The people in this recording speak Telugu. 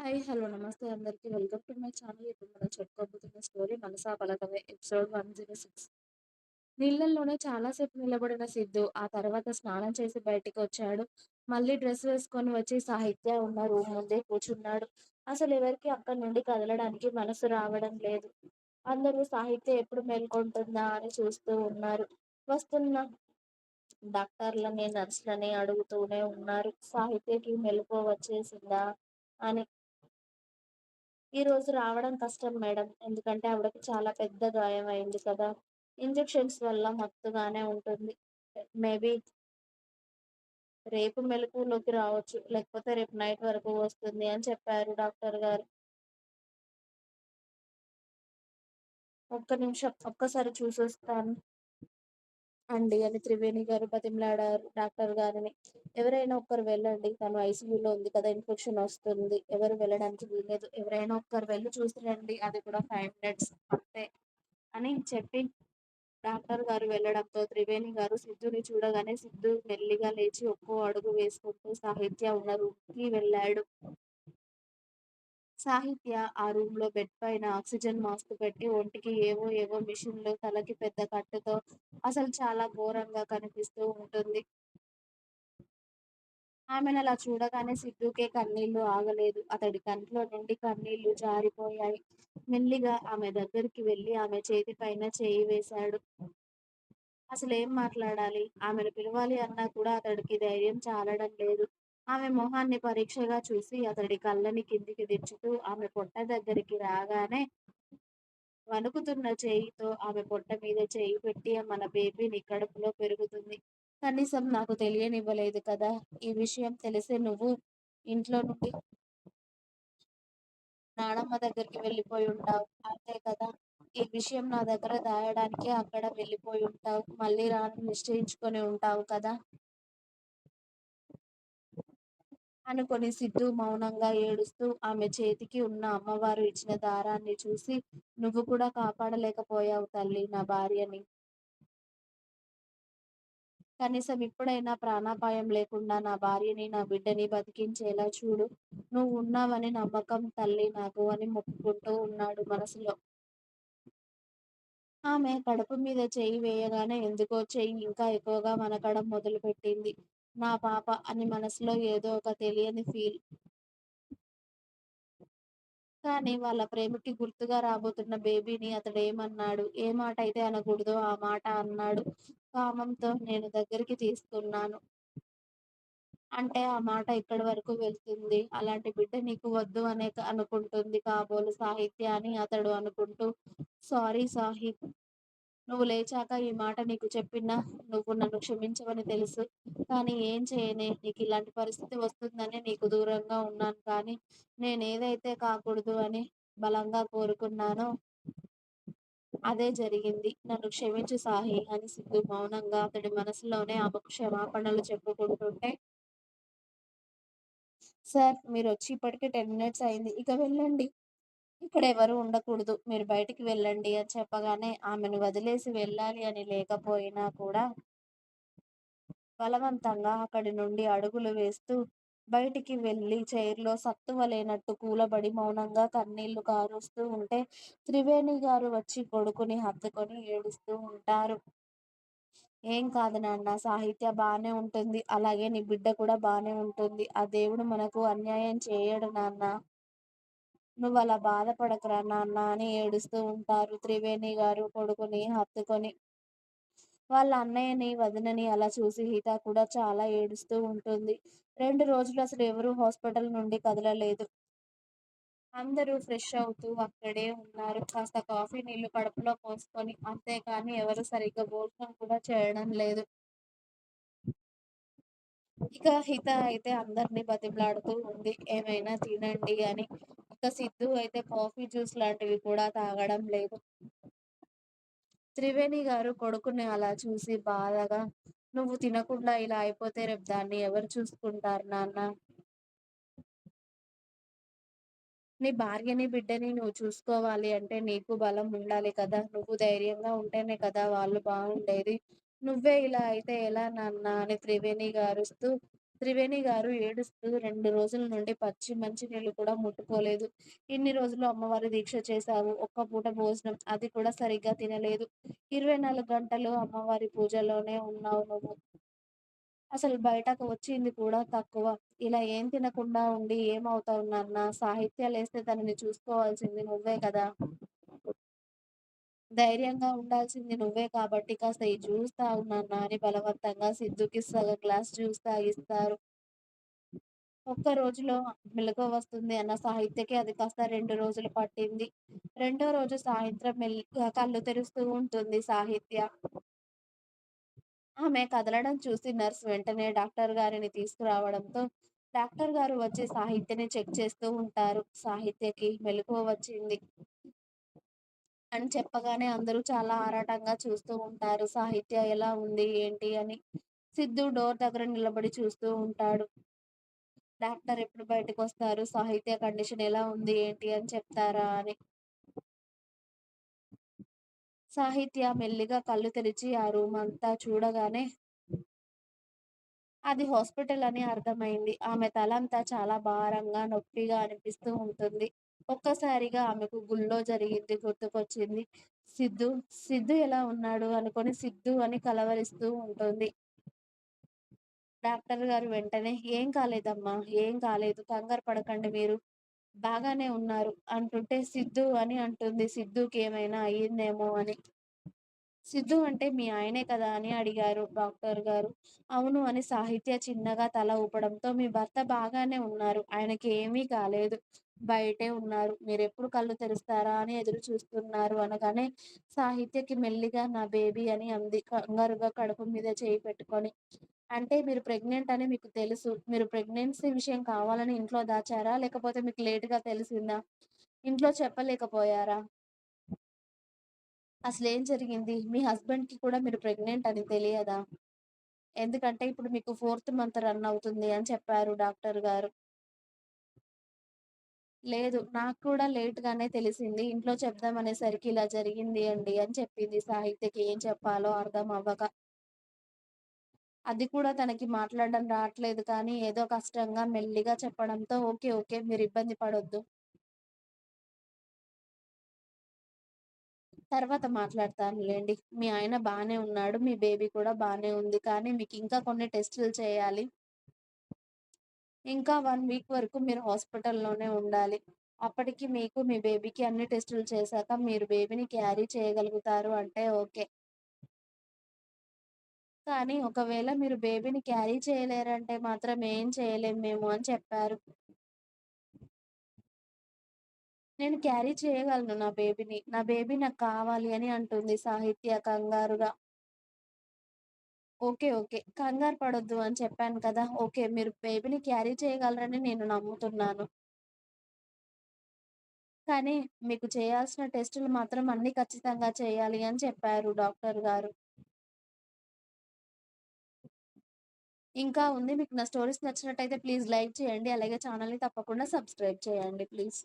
హాయ్. హలో. నమస్తే అందరికి. Welcome to my channel. ఇప్పుడు మనం చెప్పుకోబోతున్న స్టోరీ 'మనసా పలకవే' ఎపిసోడ్ 106. నీళ్ళల్లోనే చాలా సేపు నిలబడిన సిద్ధు ఆ తర్వాత స్నానం చేసి బయటికొచ్చాడు. మళ్ళీ డ్రెస్ వేసుకొని వచ్చి సాహిత్య ఉన్న రూమ్ ముందే కూర్చున్నాడు. అసలెవరికీ అక్కడి నుండి కదలడానికి మనసు రావడం లేదు. అందరూ సాహిత్య ఎప్పుడు మేల్కొంటుందా అని చూస్తూ ఉన్నారు. వస్తున్న డాక్టర్లని, నర్సులని అడుగుతూనే ఉన్నారు. సాహిత్యకి మెలకువ వచ్చేసిందా అని. ఈరోజు రావడం కష్టం మేడం. ఎందుకంటే ఆవిడకి చాలా పెద్ద గాయం అయింది కదా! ఇంజెక్షన్స్ వల్ల మత్తుగానే ఉంటుంది. మేబీ రేపు మెలకువలోకి రావచ్చు. లేకపోతే రేపు నైట్ వరకు వస్తుంది అని చెప్పారు డాక్టర్ గారు. ఒక్క నిమిషం ఒక్కసారి చూసొస్తాను అండి అని త్రివేణి గారు బతిమిలాడారు డాక్టర్ గారిని. ఎవరైనా ఒక్కరు వెళ్ళండి. తను ఐసీయూలో ఉంది కదా! ఇన్ఫెక్షన్ వస్తుంది. ఎవరు వెళ్ళడానికి వీల్లేదు. ఎవరైనా ఒక్కరు వెళ్లి చూసి రండి. అది కూడా 5 మినిట్స్ అంతే అని చెప్పి డాక్టర్ గారు వెళ్ళడంతో త్రివేణి గారు సిద్ధుని చూడగానే సిద్ధు మెల్లిగా లేచి ఒక్కో అడుగు వేసుకుంటూ సాహిత్య ఉన్న రూమ్‌కి వెళ్ళాడు. సాహిత్య ఆ రూమ్‌లో బెడ్ పైన ఆక్సిజన్ మాస్క్ పెట్టి ఒంటికి ఏవో ఏవో మిషన్‌లు, తలకి పెద్ద కట్టుతో అసలు చాలా ఘోరంగా కనిపిస్తూ ఉంటుంది. ఆమెనలా చూడగానే సిద్ధూకే కన్నీళ్లు ఆగలేదు. అతడి కంట్లో నుండి కన్నీళ్లు జారిపోయాయి. మెల్లిగా ఆమె దగ్గరికి వెళ్లి ఆమె చేతి పైన చేయి వేశాడు. అసలేం మాట్లాడాలి? ఆమెను పిలవాలి అన్నా కూడా అతడికి ధైర్యం చాలడం లేదు. ఆమె మొహాన్ని పరీక్షగా చూసి అతడి కళ్ళని కిందికి దించుతూ ఆమె పొట్ట దగ్గరికి రాగానే వణుకుతున్న చేయితో ఆమె పొట్ట మీద చేయి పెట్టి మన బేబీ నీ కడుపులో పెరుగుతుంది. కనీసం నాకు తెలియనివ్వలేదు కదా! ఈ విషయం తెలిసే నువ్వు ఇంట్లో నుండి నానమ్మ దగ్గరికి వెళ్ళిపోయుంటావు. అంతే కదా! ఈ విషయం నా దగ్గర దాయడానికే అక్కడ వెళ్ళిపోయుంటావు. మళ్ళీ రానని నిశ్చయించుకొని ఉంటావు కదా! అనుకొని సిద్ధు మౌనంగా ఏడుస్తూ ఆమె చేతికి ఉన్న అమ్మవారు ఇచ్చిన దారాన్ని చూసి, నువ్వు కూడా కాపాడలేకపోయావు తల్లి నా భార్యని. కనీసం ఇప్పుడైనా ప్రాణాపాయం లేకుండా నా భార్యని, నా బిడ్డని బతికించేలా చూడు. నువ్వు ఉన్నావని నమ్మకం తల్లి నాకు అని మొక్కుకుంటూ ఉన్నాడు మనసులో. ఆమె కడుపు మీద చెయ్యి వేయగానే ఎందుకో చెయ్యి ఇంకా ఎక్కువగా వణకడం మొదలుపెట్టింది. నా పాప అని మనసులో ఏదో ఒక తెలియని ఫీల్. కానీ వాళ్ళ ప్రేమకి గుర్తుగా రాబోతున్న బేబీని అతడేమన్నాడు? ఏ మాటైతే అనకూడదో ఆ మాట అన్నాడు. కామంతో నేను దగ్గరికి తీసుకున్నాను. అంటే ఆ మాట ఎక్కడి వరకు వెళ్తుంది? అలాంటి బిడ్డ నీకు వద్దు అనే అనుకుంటుంది కాబోలు సాహిత్య అని అతడు అనుకుంటూ, సారీ సాహి. నువ్వు లేచాక ఈ మాట నీకు చెప్పినా నువ్వు నన్ను క్షమించవని తెలుసు. కానీ ఏం చేయనే నీకిలాంటి పరిస్థితి వస్తుందని నీకు దూరంగా ఉన్నాను కానీ, నేనేదైతే కాకూడదు అని బలంగా కోరుకున్నానో అదే జరిగింది. నన్ను క్షమించు సాహి అని సిద్ధు మౌనంగా అతడి మనసులోనే ఆమెకు క్షమాపణలు చెప్పుకుంటుంటే, సార్ మీరొచ్చి ఇప్పటికే 10 మినిట్స్ అయింది. ఇక వెళ్ళండి. ఇక్కడెవరు ఉండకూడదు. మీరు బయటికి వెళ్ళండి అని చెప్పగానే ఆమెను వదిలేసి వెళ్ళాలి అని లేకపోయినా కూడా బలవంతంగా అక్కడి నుండి అడుగులు వేస్తూ బయటికి వెళ్ళి చైర్‌లో సత్తువలేనట్టు కూలబడి మౌనంగా కన్నీళ్లు కారుస్తూ ఉంటే త్రివేణి గారు వచ్చి కొడుకుని హత్తుకొని ఏడుస్తూ ఉంటారు. "ఏం కాదు నాన్న సాహిత్య బానే ఉంటుంది. అలాగే నీ బిడ్డ కూడా బానే ఉంటుంది. ఆ దేవుడు మనకు అన్యాయం చేయడు నాన్న. నువ్వలా బాధపడకురా నాన్న" అని ఏడుస్తూ ఉంటారు త్రివేణి గారు కొడుకుని హత్తుకొని. వాళ్ళ అన్నయ్యని, వదినని అలా చూసి హిత కూడా చాలా ఏడుస్తూ ఉంటుంది. 2 రోజులు అసలు ఎవరు హాస్పిటల్ నుండి కదలలేదు. అందరూ ఫ్రెష్ అవుతూ అక్కడే ఉన్నారు. కాస్త కాఫీ నీళ్లు కడుపులో పోసుకొని. అంతేకాని ఎవరు సరిగ్గా భోజనం కూడా చేయడం లేదు. ఇక హిత అయితే అందరిని బతిమలాడుతూ ఉంది. ఏమైనా తినండి అని. ఇక సిద్ధు అయితే కాఫీ, జ్యూస్ లాంటివి కూడా తాగడం లేదు. త్రివేణి గారు కొడుకుని అలా చూసి బాధగా, "నువ్వు తినకుండా ఇలా అయిపోతే రేపు దాన్ని ఎవరు చూసుకుంటారు నాన్న? నీ భార్యని, బిడ్డని నువ్వు చూసుకోవాలి అంటే నీకు బలం ఉండాలి కదా! నువ్వు ధైర్యంగా ఉంటేనే కదా వాళ్ళు బాగుండేది. నువ్వే ఇలా అయితే ఎలా నాన్న" అని త్రివేణి గారుస్తూ త్రివేణి గారు ఏడుస్తూ 2 రోజుల నుండి పచ్చి మంచినీళ్ళు కూడా ముట్టుకోలేదు. ఇన్ని రోజులు అమ్మవారి దీక్ష చేశావు. ఒక్క పూట భోజనం అది కూడా సరిగ్గా తినలేదు. 24 గంటలు అమ్మవారి పూజలోనే ఉన్నావు నువ్వు. అసలు బయటకు వచ్చింది కూడా తక్కువ. ఇలా ఏం తినకుండా ఉండి ఏమవుతావు నాన్న? సాహిత్యాలేస్తే తనని చూసుకోవాల్సింది నువ్వే కదా! ధైర్యంగా ఉండాల్సింది నువ్వే కాబట్టి కాస్త ఈ జ్యూస్ తాగు నాన్న అని బలవంతంగా సిద్ధుకి సగం గ్లాస్ జ్యూస్ తాగిస్తారు. ఒక్క రోజులో మెలకువ వస్తుంది అన్న సాహిత్యకి అది కాస్త 2 రోజులు పట్టింది. రెండో రోజు సాయంత్రం మెల్లిగా కళ్ళు తెరుస్తూ ఉంటుంది సాహిత్య. ఆమె కదలడం చూసి నర్స్ వెంటనే డాక్టర్ గారిని తీసుకురావడంతో, డాక్టర్ గారు వచ్చి సాహిత్యని చెక్ చేస్తూ ఉంటారు. సాహిత్యకి మెలకువ వచ్చింది అని చెప్పగానే అందరూ చాలా ఆరాటంగా చూస్తూ ఉంటారు. సాహిత్య ఎలా ఉంది? ఏంటి? అని. సిద్ధు డోర్ దగ్గర నిలబడి చూస్తూ ఉంటాడు. డాక్టర్ ఎప్పుడు బయటకొస్తారు? సాహిత్య కండిషన్ ఎలా ఉంది? ఏంటి? అని చెప్తారా అని. సాహిత్య మెల్లిగా కళ్ళు తెరిచి ఆ రూమంతా చూడగానే అది హాస్పిటల్ అని అర్థమైంది. ఆమె తలంతా చాలా భారంగా, నొప్పిగా అనిపిస్తూ ఉంటుంది. ఒక్కసారిగా ఆమెకు గుళ్ళో జరిగింది గుర్తుకొచ్చింది. సిద్ధు, సిద్ధు ఎలా ఉన్నాడు? అనుకోని సిద్ధు అని కలవరిస్తూ ఉంటుంది. డాక్టర్ గారు వెంటనే "ఏం కాలేదమ్మా, ఏం కాలేదు. కంగారు పడకండి మీరు. బాగానే ఉన్నారు" అంటుంటే సిద్ధు అని అంటుంది. సిద్ధుకేమైనా అయిందేమో అని. సిద్ధు అంటే మీ ఆయనే కదా అని అడిగారు డాక్టర్ గారు. అవును అని సాహిత్య చిన్నగా తల ఊపడంతో మీ భర్త బాగానే ఉన్నారు. ఆయనకి ఏమీ కాలేదు. బయటే ఉన్నారు. మీరెప్పుడు కళ్ళు తెరుస్తారా అని ఎదురు చూస్తున్నారు అనగానే సాహిత్యకి మెల్లిగా నా బేబీ అని అంది కంగారుగా కడుపు మీద చేయి పెట్టుకొని. అంటే మీరు ప్రెగ్నెంట్ అని మీకు తెలుసు. మీరు ప్రెగ్నెన్సీ విషయం కావాలని ఇంట్లో దాచారా? లేకపోతే మీకు లేట్‌గా తెలిసిందా? ఇంట్లో చెప్పలేకపోయారా? అసలేం జరిగింది? మీ హస్బెండ్‌కి కూడా మీరు ప్రెగ్నెంట్ అని తెలియదా? ఎందుకంటే ఇప్పుడు మీకు ఫోర్త్ మంత్ రన్ అవుతుంది అని చెప్పారు డాక్టర్ గారు. లేదు నాకు కూడా లేట్‌గానే తెలిసింది. ఇంట్లో చెప్దామనేసరికి ఇలా జరిగింది అండి అని చెప్పింది సాహిత్యకి ఏం చెప్పాలో అర్థం అవ్వక. అది కూడా తనకి మాట్లాడడం రాట్లేదు కానీ ఏదో కష్టంగా మెల్లిగా చెప్పడంతో ఓకే. ఓకే. మీరు ఇబ్బంది పడొద్దు. తర్వాత మాట్లాడతానులెండి. మీ ఆయన బానే ఉన్నాడు. మీ బేబీ కూడా బానే ఉంది. కానీ మీకింకా కొన్ని టెస్టులు చేయాలి. ఇంకా 1 వీక్ వరకు మీరు హాస్పిటల్‌లోనే ఉండాలి. అప్పటికి మీకు, మీ బేబీకి అన్ని టెస్టులు చేశాక మీరు బేబీని క్యారీ చేయగలుగుతారు అంటే ఓకే. కానీ ఒకవేళ మీరు బేబీని క్యారీ చేయలేరంటే మాత్రం ఏం చేయలేం మేము అని చెప్పారు. నేను క్యారీ చేయగలను నా బేబీని. నా బేబీ నాకు కావాలి అని అంటుంది సాహిత్య కంగారుగా. ఓకే. ఓకే. కంగారు పడొద్దు అని చెప్పాను కదా! ఓకే. మీరు బేబీని క్యారీ చేయగలరని నేను నమ్ముతున్నాను. కానీ మీకు చేయాల్సిన టెస్టులు మాత్రం అన్నీ ఖచ్చితంగా చేయాలి అని చెప్పారు డాక్టర్ గారు. ఇంకా ఉంది. మీకు నా స్టోరీస్ నచ్చినట్టయితే ప్లీజ్ లైక్ చేయండి. అలాగే ఛానెల్‌ని తప్పకుండా సబ్స్క్రైబ్ చేయండి ప్లీజ్.